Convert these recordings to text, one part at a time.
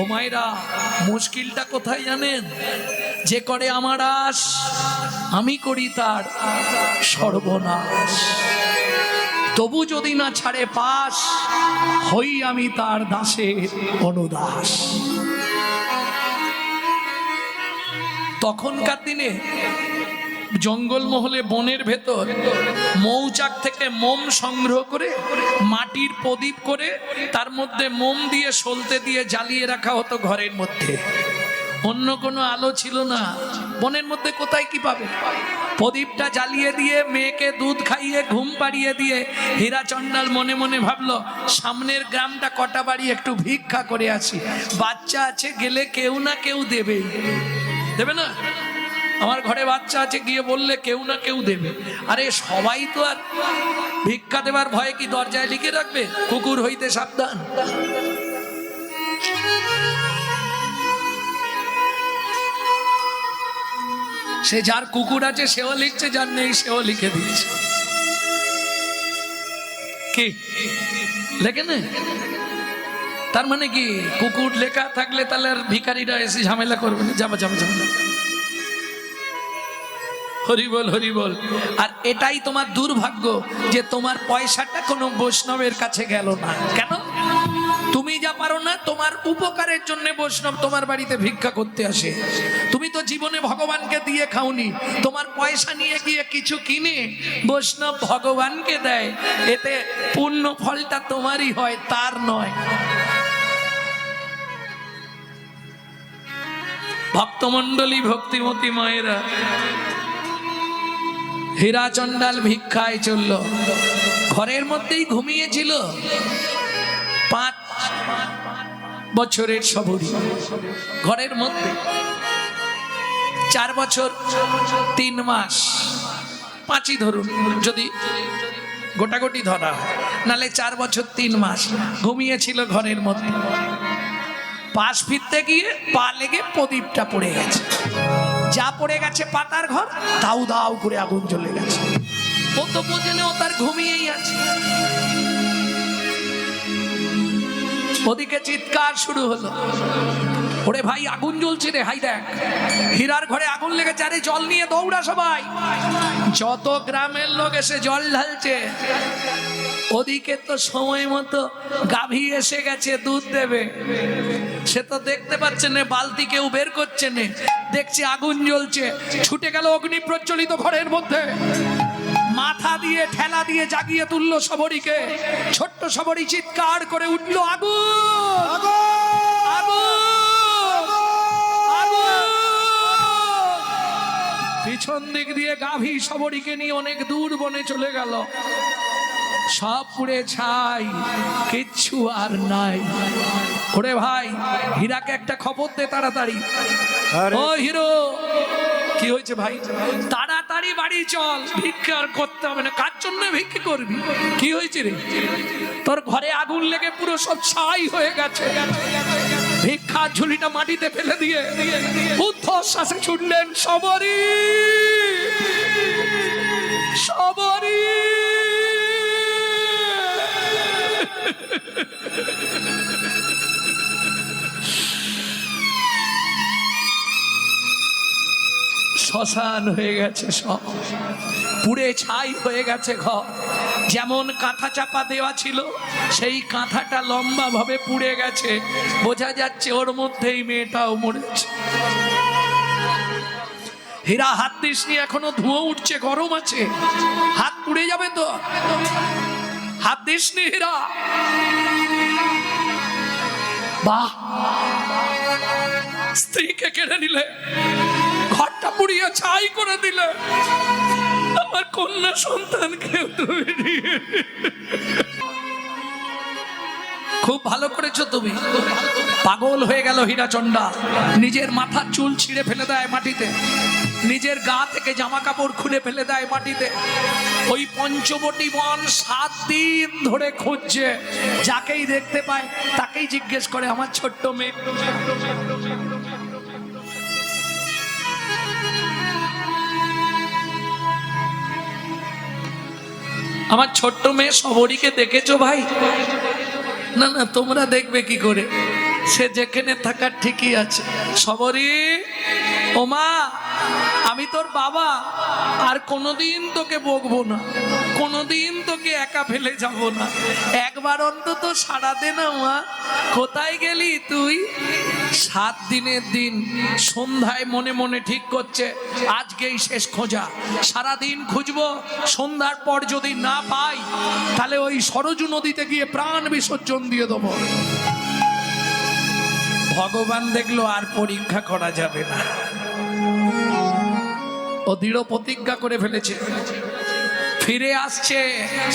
ও মায়েরা, মুশকিলটা কোথায় জানেন? যে করে আমার আশ, আমি করি তার সর্বনাশ। তবু যদি না ছাড়ে পাশ, হই আমি তার দাসের অনুদাস। তখনকার দিনে জঙ্গলমহলে বনের ভেতর মৌচাক থেকে মোম সংগ্রহ করে মাটির প্রদীপ করে তার মধ্যে মোম দিয়ে সলতে দিয়ে জ্বালিয়ে রাখা হতো ঘরের মধ্যে। অন্য কোনো আলো ছিল না, বনের মধ্যে কোথায় কি পাবে? প্রদীপটা জ্বালিয়ে দিয়ে মেয়েকে দুধ খাইয়ে ঘুম পাড়িয়ে দিয়ে হীরা চণ্ডাল মনে মনে ভাবলো, সামনের গ্রামটা কটা বাড়ি একটু ভিক্ষা করে আসি, বাচ্চা আছে গেলে কেউ না কেউ দেবেই। দেবে না? আমার ঘরে বাচ্চা আছে, গিয়ে বললে কেউ না কেউ দেবে। আরে সবাই তো আর ভিক্ষা দেবার ভয়ে কি দরজায় লিখে রাখবে কুকুর হইতে সাবধান? সে যার কুকুর আছে সেও লিখছে, যার নেই সেও লিখে দিচ্ছে। কি লেখে না? তার মানে কি কুকুর লেখা থাকলে তাহলে আর ভিখারিরা এসে ঝামেলা করবে না? যাবা যাবা ঝামেলা। হরি বল হরি বল। আর এটাই তোমার দুর্ভাগ্য যে তোমার পয়সাটা কোনো বৈষ্ণবের কাছে গেল না। কেন? তুমি যা পারো না, তোমার উপকারের জন্য বৈষ্ণব তোমার বাড়িতে ভিক্ষা করতে আসে। তুমি তো জীবনে ভগবানকে দিয়ে খাওনি, তোমার পয়সা নিয়ে গিয়ে কিছু কিনে বৈষ্ণব ভগবানকে দেয়, এতে পূর্ণ ফলটা তোমারই হয়, তার নয়। ভক্তমণ্ডলী, ভক্তিমতী মায়েরা, হীরা চণ্ডাল ভিক্ষায় চলল। ঘরের মধ্যেই ঘুমিয়েছিল 5 বছরের সবরি, ঘরের মধ্যে 4 বছর 3 মাস, 5ই ধরুন যদি গোটাগোটি ধরা হয়, নালে 4 বছর 3 মাস ঘুমিয়েছিল ঘরের মধ্যে। পাশ ফিরতে গিয়ে পা লেগে প্রদীপটা পড়ে গেছে। যা পড়ে গেছে পাতার ঘর, দাউ দাউ করে আগুন জ্বলে গেছে। ও তো বোঝে না, ও তার ঘুমিয়েই আছে। ওদিকে চিৎকার শুরু হলো, ওরে ভাই আগুন জ্বলছে রে, হাই দেখ হীরার ঘরে আগুন লেগেছে, আরে জল নিয়ে দৌড়া সবাই। যত গ্রামের লোক এসে জল ঢালছে। ওদিকে তো সময় মতো গাভী এসে গেছে দুধ দেবে, সে তো দেখতে পাচ্ছে না, বালতি কেউ বের করছে না, দেখছে আগুন জ্বলছে, ছুটে গেল অগ্নি প্রজ্বলিত ঘরের মধ্যে, মাথা দিয়ে ঠেলা দিয়ে জাগিয়ে তুললো সবরীকে। ছোট্ট সবরী চিৎকার করে উঠলো, আগুন আগুন আগুন। পিছন দিক দিয়ে গাভী সবরীকে নিয়ে অনেক দূর বনে চলে গেল। সব পুড়ে ছাই, কিচ্ছু আর নাই। ওরে ভাই হীরাকে একটা খবর দে তাড়াতাড়ি। ও হিরো, কি হয়েছে ভাই? তাড়াতাড়ি বাড়ি চল, ভিক্ষা আর করতে হবে না। কার জন্য ভিক্ষা করবি? কি হয়েছে রে? তোর ঘরে আগুন লেগে পুরো সব ছাই হয়ে গেছে। ভিক্ষার ঝুলিটা মাটিতে ফেলে দিয়ে বুদ্ধ শ্বাসে ছুটলেন, সবরী সবরী। শ্মশান হয়ে গেছে, সব পুড়ে ছাই হয়ে গেছে ঘর। যেমন কাঁথা চাপা দেওয়া ছিল, সেই কাঁথাটা লম্বা ভাবে পুড়ে গেছে, বোঝা যাচ্ছে ওর মধ্যেই মেয়েটাও মরেছে। হীরা হাত দিস নি, এখনো ধুয়ো উঠছে, গরম আছে, হাত পুড়ে যাবে তো, হাত দিস নি হীরা। বাহ, স্ত্রীকে কেড়ে নিলে, ঘরটা পুড়িয়ে ছাই করে দিলে, আমার কন্যা সন্তানকে তুমি নিয়ে। খুব ভালো করেছো তুমি। পাগল হয়ে গেল হীরা চণ্ডাল, নিজের মাথার চুল ছিঁড়ে ফেলে দেয় মাটিতে, নিজের গা থেকে জামা কাপড় খুলে ফেলে দেয় মাটিতে। ওই পঞ্চবটী বন 7 দিন ধরে খুঁজছে, যাকেই দেখতে পায় তাকেই জিজ্ঞেস করে, আমার ছোট্ট মেয়ে, আমার ছোট্ট মেয়ে সবরীকে দেখেছো ভাই? না না, তোমরা দেখবে কি করে? সে যেখানে থাকার ঠিকই আছে। সবরী, ওমা আমি তোর বাবা, আর কোনোদিন তোকে বকবো না, কোনোদিন তোকে একা ফেলে যাব না, একবার অন্তত সাড়া দে না মা। কোথায় গেলি তুই? 7 দিনের দিন সন্ধ্যায় মনে মনে ঠিক করছে আজকেই শেষ খোঁজা, সারাদিন খুঁজবো, সন্ধ্যার পর যদি না পাই তাহলে ওই সরজু নদীতে গিয়ে প্রাণ বিসর্জন দিয়ে দেবো। ভগবান দেখলো আর পরীক্ষা করা যাবে না, ও দৃঢ় প্রতিজ্ঞা করে ফেলেছে। ফিরে আসছে,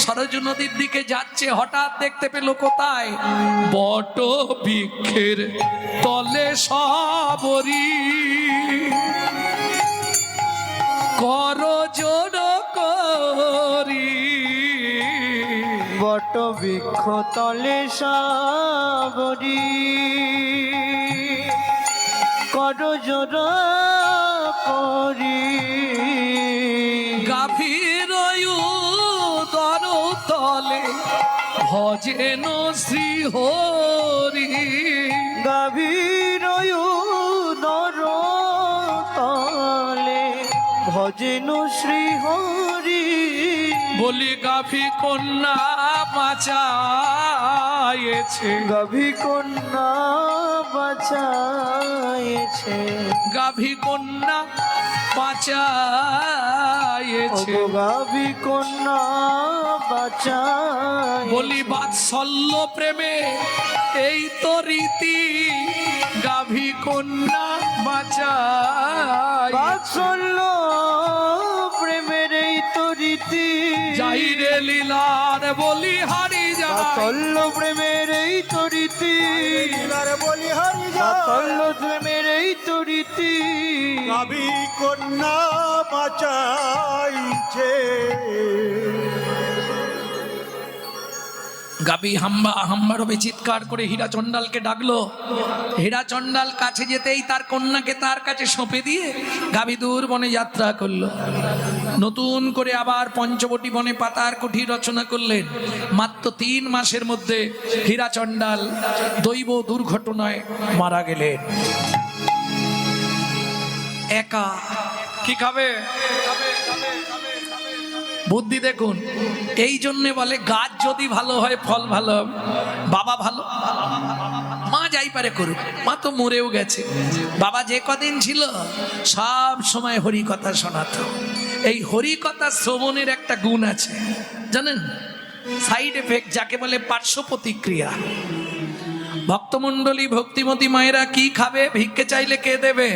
সরজু নদীর দিকে যাচ্ছে, হঠাৎ দেখতে পেল কোথায়? বট বৃক্ষের তলে সবরী কর জোর করি। বট বৃক্ষ তলে সবরী কর জোর করি। গাভীর উদর তলে ভজেন শ্রী হরি। গাভীর উদর তলে ভজেন শ্রী হরি। বলি গাভী কন্যা বাঁচায়েছে, গাভী কন্যা বাঁচায়েছে। গাভী কন্যা বাঁচায়েছে। গাভী কন্যা বাঁচায়েছে। বলি বাৎসল্য প্রেমে এই তো রীতি, গাভী কন্যা বাঁচায়। বাৎসল্য প্রেমের এই তো রীতি। যাই রে লীলার বলি হারি যায়। বাৎসল্য প্রেমের এই তো রীতি। বলি হরি বাৎসল্য প্রেমের এই তো রীতি। গাভী কন্যা বাঁচাইছে। গাভী হাম্বা হাম্বা রবে চিৎকার করে হীরা চণ্ডালকে ডাকলো। হীরা চণ্ডাল কাছে যেতেই তার কন্যাকে তার কাছে সঁপে দিয়ে গাভী দূর বনে যাত্রা করলো। নতুন করে আবার পঞ্চবটী বনে পাতার কুঠি রচনা করলেন। মাত্র 3 মাসের মধ্যে হীরা চণ্ডাল দৈব দুর্ঘটনায় মারা গেলেন। একা কি খাবে? বুদ্ধি দেখুন, এই জন্যে বলে গাছ যদি ভালো হয় ফল ভালো হবে। বাবা ভালো, মা যাই পারে করুক, মা তো মরেও গেছে। বাবা যে কদিন ছিল সব সময় হরি কথা শোনাতো। এই হরি কথা শ্রবণের একটা গুণ আছে জানেন, সাইড এফেক্ট, যাকে বলে পার্শ্ব প্রতিক্রিয়া। ভক্তমণ্ডলী ভক্তিমতী মায়েরা কি খাবে? ভিক্ষে চাইলে কে দেবে?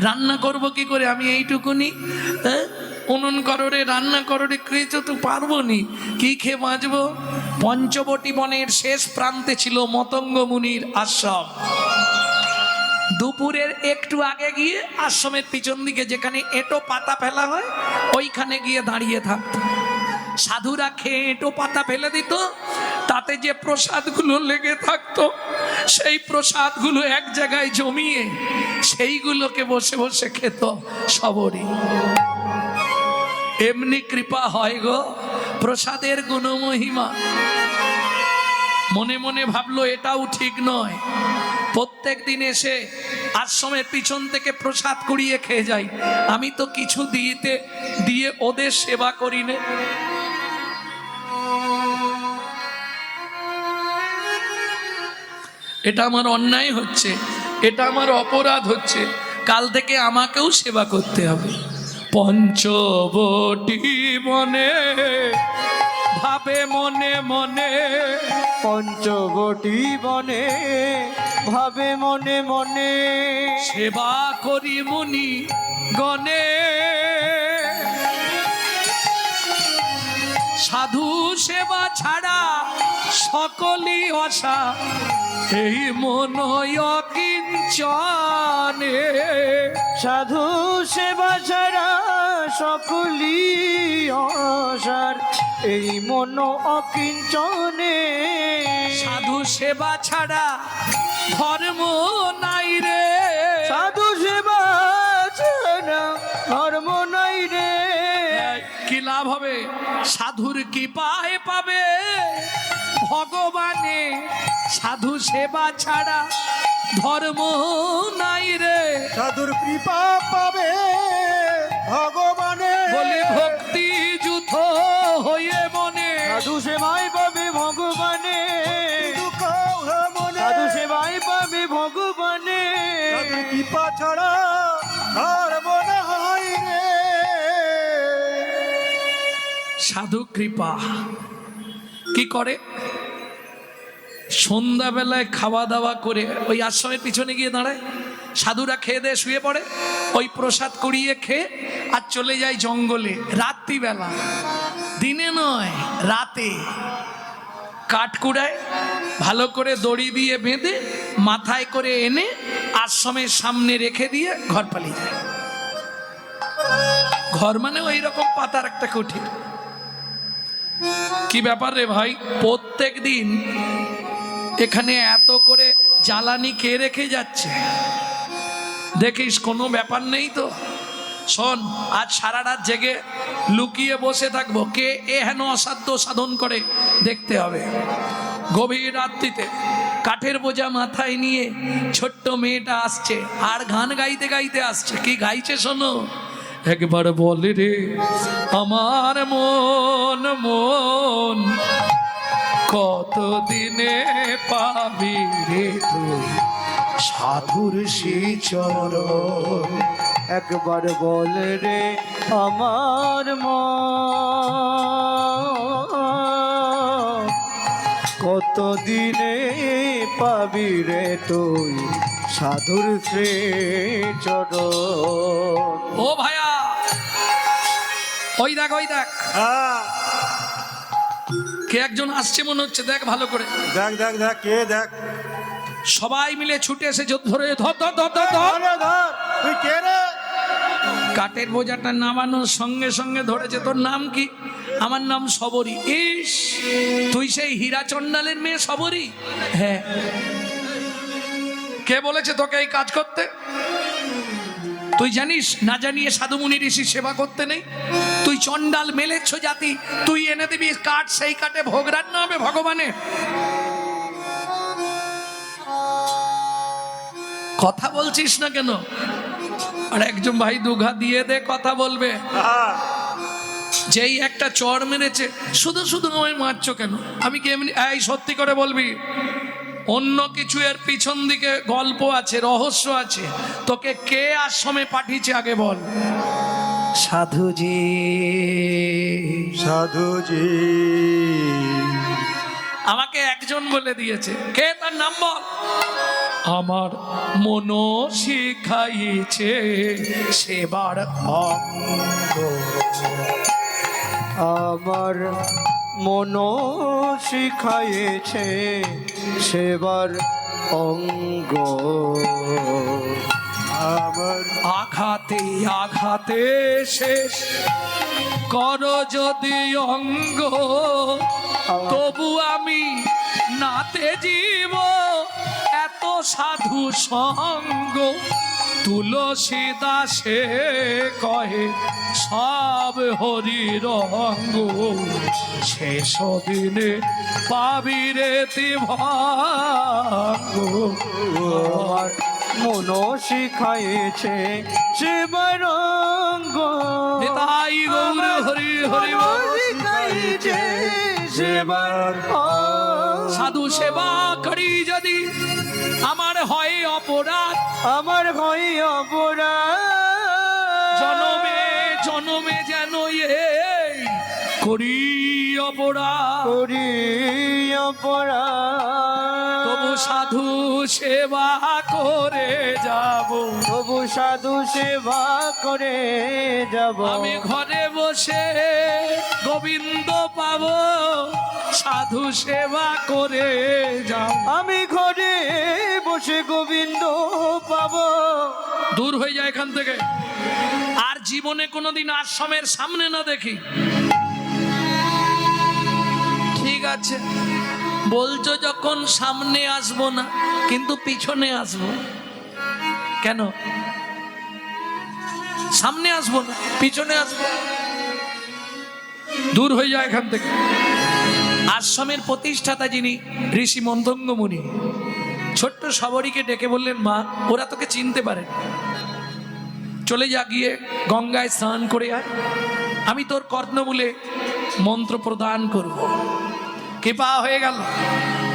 রান্না করব কি করে? আমি এইটুকুনি, হ্যাঁ উনুন কররে রান্না কররে খেয়েছো তো পারবো নি, কি খেয়ে বাঁচবো? পঞ্চবটী বনের শেষ প্রান্তে ছিল মতঙ্গ মুনির আশ্রম। দুপুরের একটু আগে গিয়ে আশ্রমের পিছন দিকে যেখানে এঁটো পাতা ফেলা হয় ওইখানে গিয়ে দাঁড়িয়ে থাকতো। সাধুরা খেয়ে এঁটো পাতা ফেলে দিত, তাতে যে প্রসাদগুলো লেগে থাকতো সেই প্রসাদগুলো এক জায়গায় জমিয়ে সেইগুলোকে বসে বসে খেত সবরই। এমনি কৃপা হয় গো, প্রসাদের গুণমহিমা। মনে মনে ভাবলো এটাও ঠিক নয়, প্রত্যেক দিন এসে আশ্রমের পিছন থেকে প্রসাদ কুড়িয়ে খেয়ে যাই, আমি তো কিছু দিয়ে ওদের সেবা করি না। এটা আমার অন্যায় হচ্ছে, এটা আমার অপরাধ হচ্ছে, কাল থেকে আমাকেও সেবা করতে হবে। পঞ্চবটী বনে ভাবে মনে মনে, পঞ্চবটী বনে ভাবে মনে মনে। সেবা করি মুনি গণে, সাধু সেবা ছাড়া সকলই অসা, এই মন অকিঞ্চনে। সাধু সেবা ছাড়া সকলি অসার, এই মন অকিঞ্চনে। সাধু সেবা ছাড়া ধর্ম নাই রে, সাধু সেবা ছাড়া ধর্ম নাই রে। কি লাভ হবে? সাধুর কি পায় পাবে ভগবানে, সাধু সেবা ছাড়া ধর্ম নাই রে, সাধুর কৃপা পাবে ভগবানে। বলে ভক্তি যুথ হয়ে মনে, সাধু সেবাই পাবে ভগবানে, দুঃখ মনে সাধু সেবাই পাবে ভগবানে। সাধুর কৃপা ছাড়া ধর্ম নাই রে। সাধু কৃপা কি করে? সন্ধ্যাবেলায় খাওয়া দাওয়া করে ওই আশ্রমের পিছনে গিয়ে দাঁড়ায়, সাধুরা খেয়ে দিয়ে শুয়ে পড়ে, ওই প্রসাদ কুড়িয়ে খেয়ে আর চলে যায় জঙ্গলে রাত্রিবেলা, দিনে নয় রাতে। কাঠ কুড়ায় ভালো করে দড়ি দিয়ে বেঁধে মাথায় করে এনে আশ্রমের সামনে রেখে দিয়ে ঘর পালিয়ে যায়। ঘর মানে ওই রকম পাতার একটা কুঠির। কি ব্যাপার রে ভাই, প্রত্যেক দিন এখানে এত করে জ্বালানি কে রেখে যাচ্ছে? দেখিস কোনো ব্যাপার নেই তো। শোন, আজ সারা রাত জেগে লুকিয়ে বসে থাকবো, কে এ হেন অসাধ্য সাধন করে দেখতে হবে। গভীর রাত্রিতে কাঠের বোঝা মাথায় নিয়ে ছোট্ট মেয়েটা আসছে, আর গান গাইতে গাইতে আসছে। কি গাইছে শোনো, একবার বলে রে আমার মন মন, কতদিনে পাবি রে তুই সাধুর শ্রীচরণ। একবার বল রে আমার মন, কত দিনে পাবি রে তুই সাধুর শ্রীচরণ। ও ভাইয়া, ওই দেখ ওই দেখ, হ্যাঁ, কে একজন আসছে মনে হচ্ছে, দেখ ভালো করে। দেখ দেখ দেখ, কে দেখ। সবাই মিলে ছুটে এসে ধরে ধর ধর ধর ধর ধর। ধর, ধর, তুই কে রে? কাঠের বোঝাটা নামানোর সঙ্গে সঙ্গে ধরেছে। তোর নাম কি? আমার নাম সবরী। ইস, তুই সেই হীরা চন্ডালের মেয়ে সবরী? হ্যাঁ। কে বলেছে তোকে এই কাজ করতে? তুই জানিস না জানিয়ে সাধুমুনি ঋষি সেবা করতে নেই? তুই চন্ডাল মেলেচ্ছ জাতি, তুই এনে দিবি কাঠ, সেই কাঠে ভোগ রান্না হবে ভগবানের। কথা বলছিস না কেন? আর একজন ভাই দুঘা দিয়ে দে, কথা বলবে। হ্যাঁ, যেই একটা চড় মেরেছে, শুধু শুধু আমায় মারছো কেন? আমি কি এমনি? এই সত্যি করে বলবি, অন্য কিছু এর পিছন দিকে গল্প আছে, রহস্য আছে। তোকে কে আশ্রমে পাঠিয়েছে আগে বল। সাধুজি। সাধুজি আমাকে একজন বলে দিয়েছে। কে, তার নাম বল। আমার মন শিখাইছে সেবার অঙ্গ, আমার মন শিখাইছে সেবার অঙ্গ, আমার আঘাতে আঘাতে শেষ কর যদি অঙ্গ, তবু আমি নাতে জীব এত সাধু সঙ্গ। তুলসী দাসে কহে সব হরি রঙ্গ, শেষ দিনে পাবি রে তিভঙ্গ। আমার মন শিখাইছে সেবার অঙ্গ, তাই গৌর হরি হরি বল। শিখাইছে সেবার অঙ্গ। সাধু সেবা করি যদি আমার হয় অপরাধ, আমার হয় অপরাধ, জনমে জনমে যেন এই করি অপরাধ, করি অপরাধ, তবু সাধু সেবা করে যাব, তবু সাধু সেবা করে যাব। আমি ঘরে বসে গোবিন্দ পাবো, সাধু সেবা করে যাব। আমি ঘরে বসে গোবিন্দ পাবো। দূর হয়ে যায় এখান থেকে। আর জীবনে কোনোদিন আশ্রমের সামনে না দেখি। ঠিক আছে, বলছো যখন সামনে আসবো না, কিন্তু পিছনে আসবো। কেন সামনে আসবো না, পিছনে আসবো? দূর হয়ে যায় এখান থেকে। আশ্রমের প্রতিষ্ঠাতা যিনি ঋষি মন্দঙ্গ মুনি, ছোট্ট শবরীকে ডেকে বললেন, মা ওরা তোকে চিনতে পারে, চলে যা গিয়ে গঙ্গায় স্নান করে আয়, আমি তোর কর্ণমূলে মন্ত্র প্রদান করব। কৃপা হয়ে গেল।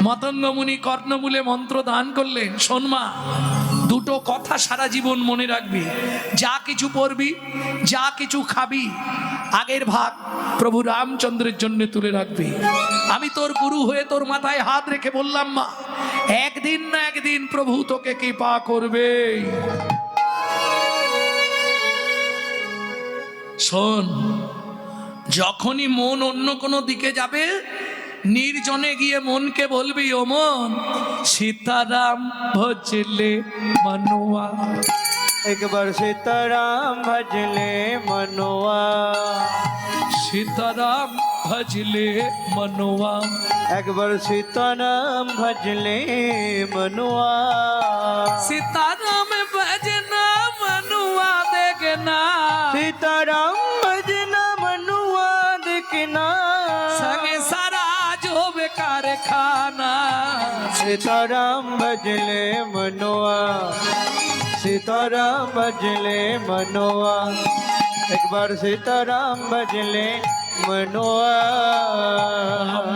মতঙ্গ মুনি কর্ণমূলে মন্ত্র দান করলেন। শোন মা, দুটো কথা সারা জীবন মনে রাখবি, যা কিছু পড়বি, যা কিছু খাবি, আগের ভাগ প্রভু রামচন্দ্রের জন্য তুলে রাখবি। আমি তোর গুরু হয়ে তোর মাথায় হাত রেখে বললাম, মা একদিন না একদিন প্রভু তোকে কৃপা করবে। শোন, যখনই মন অন্য কোনো দিকে যাবে, নির্জনে গিয়ে মনকে বলবি, ও মন সীতারাম ভজলে মনোয়া। একবার সীতারাম ভজলে মনোয়া, সীতারাম ভজলে মনোয়া, একবার সীতারাম ভজলে মনোয়া। সীতারাম ভजना मनुआ देखना, सीताराम भजना मनुआ देखना, संगे सारा जो बेकार खाना। सीताराम भजले मनुआ, सीताराम भजले मनुआ, एक बार सीताराम भजले मनुआ।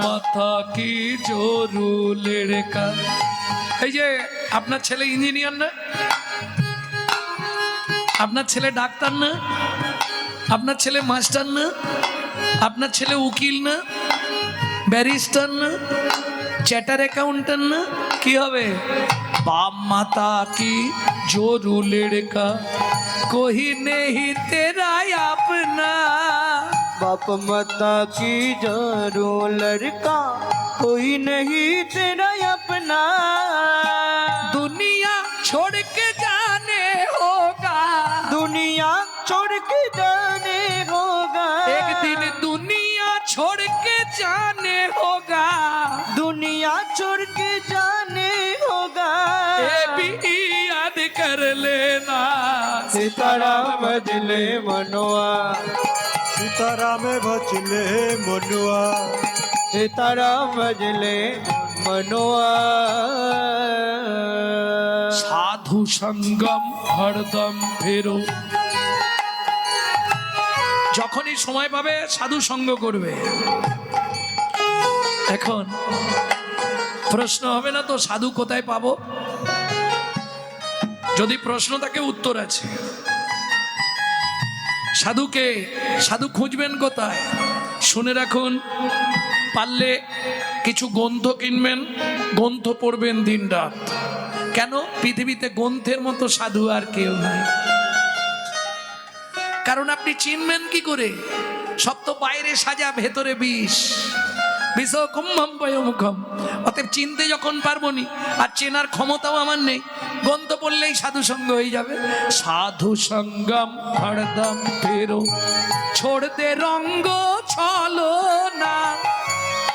মাথা কি জোরু লড়কা। এই যে আপনার ছেলে ইঞ্জিনিয়ার না, আপনার ছেলে ডাক্তার না, আপনার ছেলে মাস্টার না, আপনার ছেলে উকিল না, ব্যারিস্টার না, চার্টার অ্যাকাউন্টেন্ট না, কি হবে? বাপ মাতা কি জোরু লড়কা, कोई नहीं तेरा अपना। बाप माता की जरू लड़का, कोई नहीं तेरा अपना। दुनिया छोड़ के जाने होगा, दुनिया छोड़ के जाने होगा, एक दिन दुनिया छोड़ के जाने होगा, दुनिया छोड़ के जाने होगा। ये भी याद कर लेना। सीताराम भजले मनुआ, सीताराम भजले मनुआ, सीताराम भजले मनुआ। साधु संगम हरदम फेरो। যখনই সময় পাবে সাধু সঙ্গ করবে। এখন প্রশ্ন হবে না তো, সাধু কোথায় পাবো? যদি প্রশ্ন থাকে উত্তর আছে। সাধুকে, সাধু খুঁজবেন কোথায়? শুনে রাখুন, পারলে কিছু গ্রন্থ কিনবেন, গ্রন্থ পড়বেন দিন রাত। কেন? পৃথিবীতে গ্রন্থের মতো সাধু আর কেউ নাই। কারণ আপনি চিনবেন কি করে? সব তো বাইরে সাজা, ভেতরে বিষ। বিষ কুম্ভম বয়মুখম। অতএব চিনতে যখন পারবো নি, আর চেনার ক্ষমতাও আমার নেই, গ্রন্থ পড়লেই সাধু সঙ্গ হয়ে যাবে। সাধু সঙ্গম হরদম ফেরো, ছোড় দে রঙ্গ ছলো না।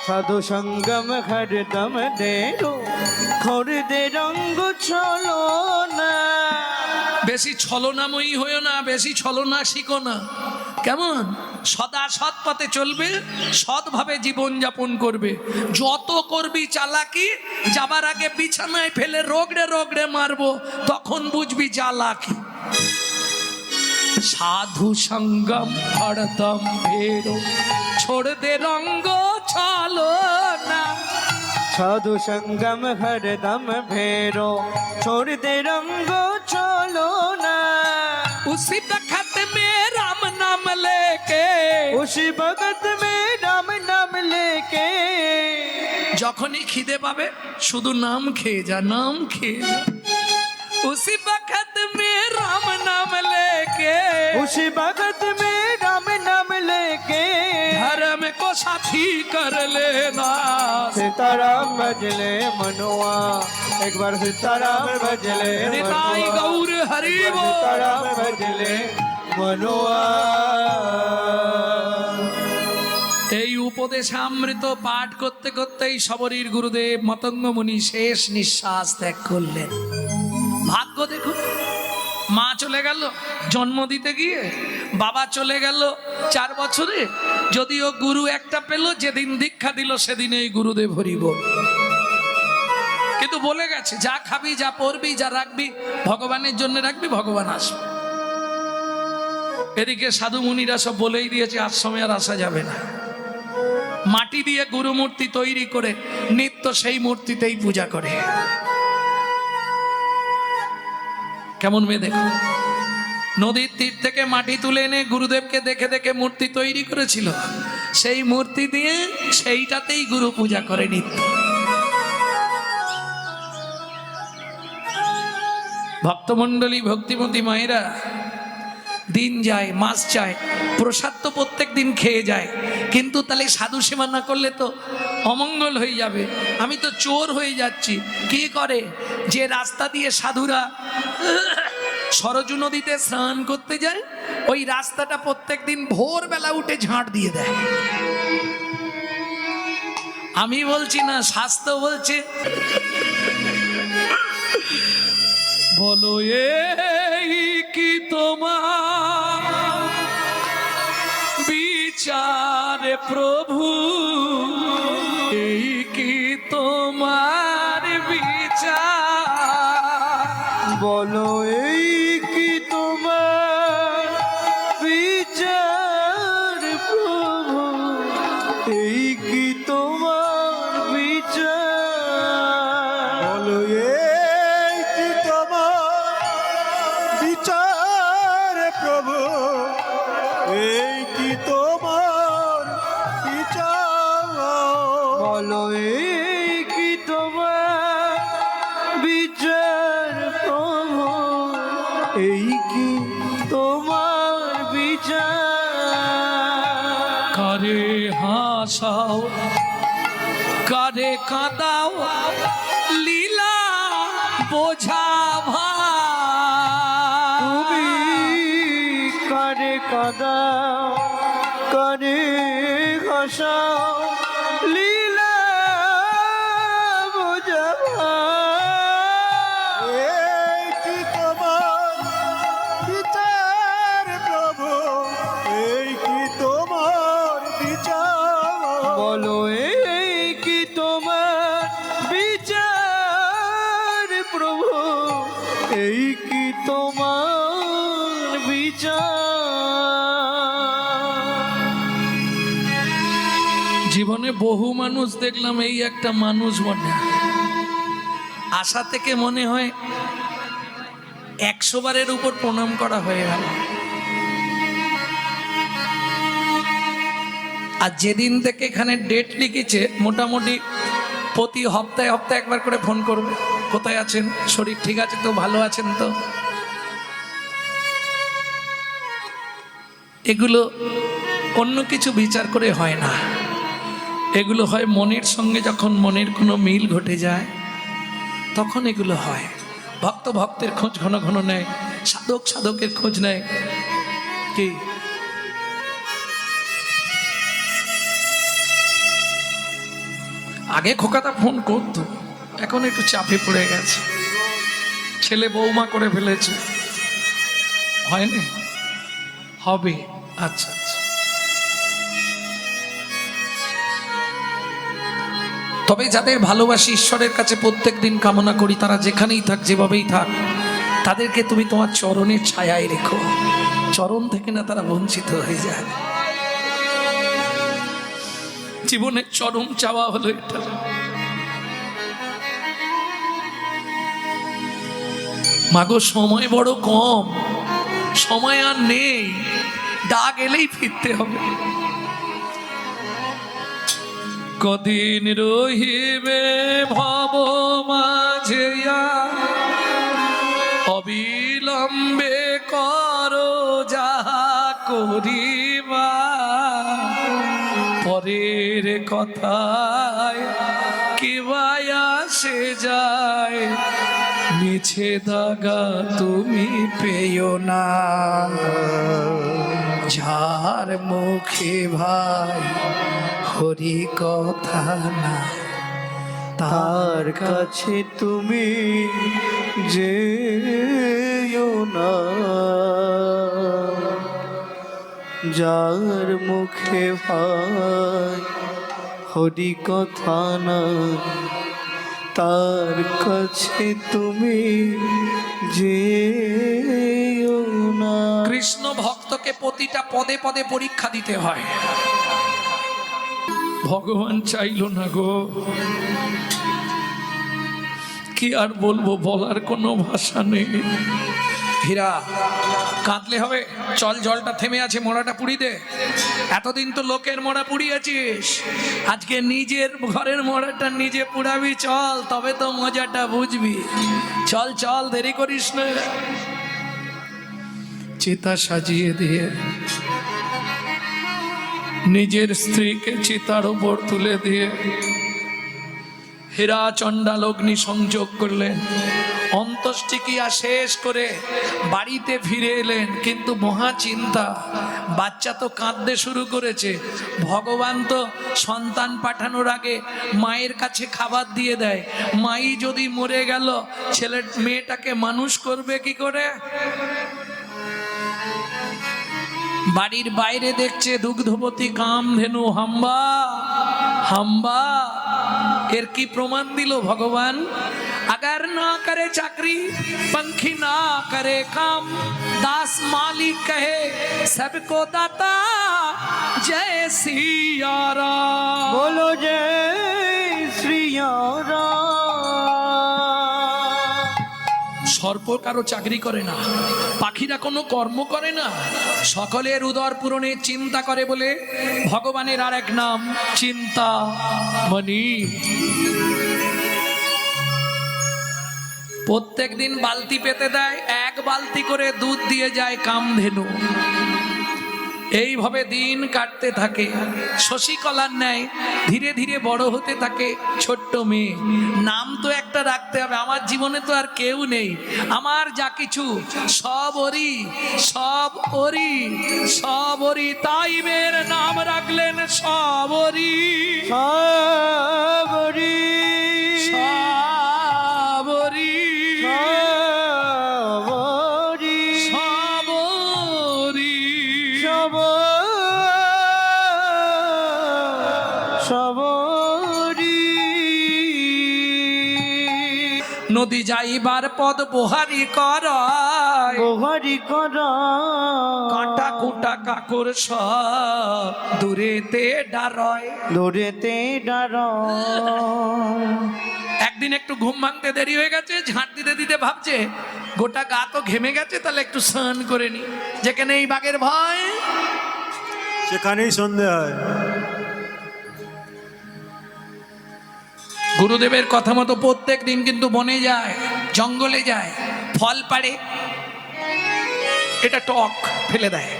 साधु संगम हरदम देरो, खोर दे रंग छलो ना। বেশি ছলনাময়ী হইও না, বেশি ছলনা শিখো না। কেমন? সদা সৎ পথে চলবে, সৎভাবে জীবন যাপন করবে। যত করবি চালাকি, যাবার আগে বিছানায় ফেলে রগড়ে রগড়ে মারবো, তখন বুঝবি চালাকি। সাধু সঙ্গম হরদম ফেরো, ছোড় দে রঙ্গ ছলো না। साधु संगम हरदम भेरो, छोड़ दे रंग छलो ना। उसी बखत में राम नाम लेके, उसी भगत में राम नाम लेके। যখনই খিদে পাবে শুধু নাম খেয়ে যা, নাম খেয়ে যা। उसी बखत में राम नाम लेके, उसी भगत में राम नाम लेके। धर्म को साथी कर लेना। सीताराम भजले मनुआ, एक बार सीताराम भजले निताई मनुआ। गौर हरि बोल। सीताराम भजले मनुआ। এই উপদেশামৃত পাঠ করতে করতেই শবরীর গুরুদেব মতঙ্গ মুনি শেষ নিঃশ্বাস ত্যাগ করলেন। ভাগ্য দেখুন, মা চলে গেল জন্ম দিতে গিয়ে, বাবা চলে গেল 4 বছরে। যদিও গুরু একটা পেল, যেদিন দীক্ষা দিল সেদিনেই গুরুদেব হরিব। কিন্তু বলে গেছে যা খাবি, যা পরবি, যা রাখবি ভগবানের জন্য রাখবি, ভগবান আসবে। এদিকে সাধু মুনিরা সব বলেই দিয়েছে আশ্রমে আর আসা যাবে না। মাটি দিয়ে গুরু মূর্তি তৈরি করে নিত্য সেই মূর্তিতেই পূজা করে। কেমন মেয়ে দেখো, নদীর তীর থেকে মাটি তুলে এনে গুরুদেবকে দেখে দেখে মূর্তি তৈরি করেছিল, সেই মূর্তি দিয়ে সেইটাতেই গুরু পূজা করে নিত্য। ভক্তমণ্ডলী, ভক্তিমতী মায়েরা, দিন যায়, মাস যায়, প্রসাদ তো প্রত্যেক দিন খেয়ে যায়, কিন্তু তাহলে সাধু সেবা না করলে তো অমঙ্গল হয়ে যাবে। আমি তো চোর হয়ে যাচ্ছি। কি করে, যে রাস্তা দিয়ে সাধুরা সরজু নদীতে স্নান করতে যায়, ওই রাস্তাটা প্রত্যেক দিন ভোরবেলা উঠে ঝাঁট দিয়ে দেয়। আমি বলছি না, শাস্ত্র বলছে। বলো এই কি তোমার বিচারে প্রভু, এই কি তোমার বিচার? বলো এই কি তোমার বিচার প্রভু, এই কি তোমার বিচার? বলো এই কি তোমার বিচার প্রভু, এই কি তোমার বিচার? বলো এই কি তোমার বিচার প্রভু, এই কি তোমার বিচার? কারে হাসাও, কারে কাঁদাও, লীলা বোঝা তুমি কারে কাঁদাও, কারে হাসাও, লীলা বোঝা ভার। এই কি তোমার বিচার প্রভু, এই কি তোমার বিচার? বলো এই কি তোমার বিচার প্রভু, এই কি তোমার বিচার? জীবনে বহু মানুষ দেখলাম, এই একটা মানুষ মনে আশা থেকে মনে হয় 100 বারের উপর প্রণাম করা হয়ে গেল। আর যেদিন থেকে এখানে ডেট লিখেছে, মোটামুটি প্রতি হপ্তাহে হপ্তাহে একবার করে ফোন করবে, কোথায় আছেন, শরীর ঠিক আছে তো, ভালো আছেন তো। এগুলো অন্য কিছু বিচার করে হয় না, এগুলো হয় মনের সঙ্গে যখন মনের কোনো মিল ঘটে যায় তখন এগুলো হয়। ভক্ত ভক্তের খোঁজ ঘন ঘন নেয়, সাধক সাধকের খোঁজ নেয়। কি আগে খোকাটা ফোন করতো, এখন একটু চাপে পড়ে গেছে, ছেলে বৌমা করে ফেলেছে, হয়নি, হবে। আচ্ছা আচ্ছা, তবে যাদের ভালোবাসি, ঈশ্বরের কাছে প্রত্যেক দিন কামনা করি, তারা যেখানেই থাক, যেভাবেই থাক, তাদেরকে তুমি তোমার চরণের ছায়ায় রেখো, চরণ থেকে না তারা বঞ্চিত হয়ে যায়। জীবনের চরম চাওয়া হলো এটা। মাগো সময় বড় কম, সময় আর নেই, ডাক এলেই ফিরতে হবে। কদিন রহিবে ভব মাঝে, অবিলম্বে করো যাহা করিবা, পরের কথায় কিবায় আসে যায়, মিছে দাগা তুমি পেও না। যার মুখে ভাই হরি কথা না, তার কাছে তুমি যেও না। যার মুখে ভাই হরি কথা না, তার কাছে তুমি যেও না। কৃষ্ণ ভক্তকে প্রতিটা পদে পদে পরীক্ষা দিতে হয়। ভগবান চাইলো না গো, কি আর বলবো, বলার কোনো ভাষা নেই। হীরা, কাঁদলে হবে? চল, জলটা থেমে আছে, মোড়াটা পুড়ি দে। এতদিন তো লোকের মোড়া পুড়িয়েছিস, আজকে নিজের ঘরের মোড়াটা নিজে পুড়াবি। চল, তবে তো মজাটা বুঝবি। চল চল, দেরি করিস না। চিতা সাজিয়ে দিয়ে নিজের স্ত্রীকে চিতার উপর তুলে দিয়ে হীরা চণ্ডাল অগ্নি সংযোগ করলেন। অন্ত্যেষ্টিক্রিয়া শেষ করে বাড়িতে ফিরে এলেন, কিন্তু মহা চিন্তা, বাচ্চা তো কাঁদতে শুরু করেছে। ভগবান তো সন্তান পাঠানোর আগে মায়ের কাছে খাবার দিয়ে দেয়। মাই যদি মরে গেল, মেয়েটাকে মানুষ করবে কি করে? বাড়ির বাইরে দেখছে দুগ্ধবতী কামধেনু হাম্বা হাম্বা। এর কি প্রমাণ দিল ভগবান? अगर ना करे चाकरी, पंखी ना करे काम, दास मालिक कहे सबको दाता, जय सिया राम। বলো জয় শ্রী রাম। সর্প কারো চাকরি করে না, পাখিরা কোনো কর্ম করে না, সকলের উদর পূরণে চিন্তা করে বলে ভগবানের আর এক নাম চিন্তামণি। প্রত্যেক দিন বালতি পেতে দেয়, এক বালতি করে দুধ দিয়ে যায় কামধেনু। এইভাবে দিন কাটতে থাকে। শশীকলার ন্যায় ধীরে ধীরে বড় হতে থাকে ছোট্ট মেয়ে। নাম তো একটা রাখতে হবে, আমার জীবনে তো আর কেউ নেই, আমার যা কিছু সব ওরই, সব ওরই, সব ওরই। তাই মেয়ের নাম রাখলেন সবরি, সবরি সবরি, সবরি সবরি। সবরি। নদী যাইবার পদ বোহারি করায়, গোহারি করা কাটা কুটা কাকুর সব দূরেতে ডারয়, দূরেতে ডার। একদিন একটু ঘুম ভাঙতে দেরি হয়ে গেছে, ঝাঁট দিতে দিতে ভাবছে গোটা গা তো ঘেমে গেছে, তাহলে একটু স্নান করে নি। যেখানে এই বাঘের ভয়, সেখানেই সন্ধে হয়। গুরুদেবের কথা মতো প্রত্যেক দিন কিন্তু বনে যায়, জঙ্গলে যায়, ফল পাড়ে। এটা টক ফেলে দেয়,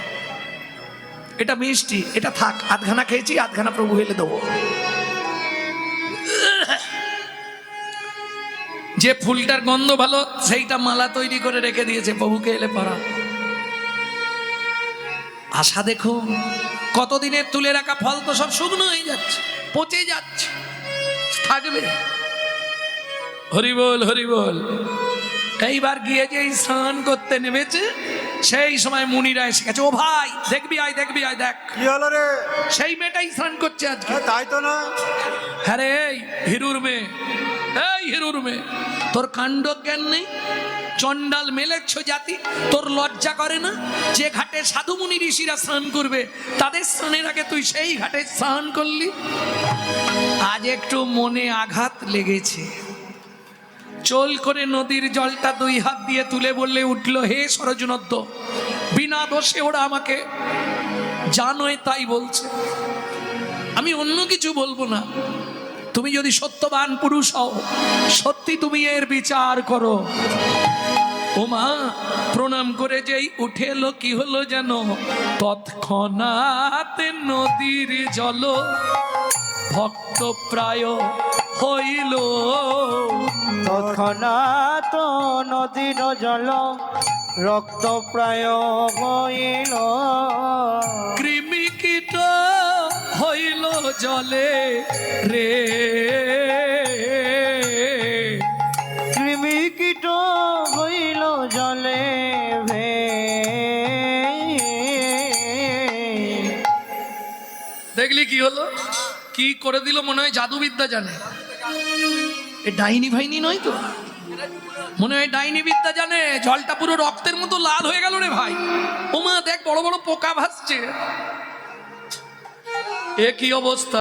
এটা মিষ্টি, এটা থাক, আধখানা খেয়েছি, আধখানা প্রভু হেলে দেবো। যে ফুলটার গন্ধ ভালো, সেইটা মালা তৈরি করে রেখে দিয়েছে প্রভুকে এলে পরা। আশা দেখো, কতদিনের তুলে রাখা ফল তো সব শুকনো হয়ে যাচ্ছে, পচে যাচ্ছে, থাকবে? হরি বল, হরি বল। এইবার গিয়ে যে স্নান করতে নেমেছে, সেই সময় মুনিরা এসে গেছে। ও ভাই, দেখবি আয়, দেখবি আয়, দেখ কি হলো রে? সেই মেয়েটাই স্নান করছে আজকে। তাই তো না। হ্যাঁ রে, এই হিরুর মেয়ে, এই হিরুর মেয়ে, তোর কাণ্ড জ্ঞান নেই? চন্ডাল মেলেচ্ছ জাতি, তোর লজ্জা করে না? যে ঘাটে সাধু মুনি ঋষিরা স্নান করবে, তাদের স্নানের আগে তুই সেই ঘাটে স্নান করলি। আজ একটু মনে আঘাত লেগেছে। চল করে নদীর জলটা দুই হাত দিয়ে তুলে বললে উঠলো, হে সরজনদ্য, বিনা দোষে ওরা আমাকে জানোই তাই বলছে, আমি অন্য কিছু বলবো না। তুমি যদি সত্যবান পুরুষ হও, সত্যি তুমি এর বিচার করো। ও মা, প্রণাম করে যেই উঠে এলো, কি হলো যেন? তৎক্ষণাৎ নদীর জল ভক্ত প্রায় হইল, তৎক্ষণাৎ নদীর জল রক্ত প্রায় হইল। কৃমি কীট হইল জলে রে, কৃমি কীট হইল জলে ভে। দেখলি কি হলো? কি করে দিল? মনে হয় জাদুবিদ্যা জানে। এ ডাইনি ভাইনি নয় তো? মনে হয় ডাইনি বিদ্যা জানে। জলটা পুরো রক্তের মতো লাল হয়ে গেল রে ভাই। ওমা দেখ বড় বড় পোকা ভাসছে। এ কি অবস্থা!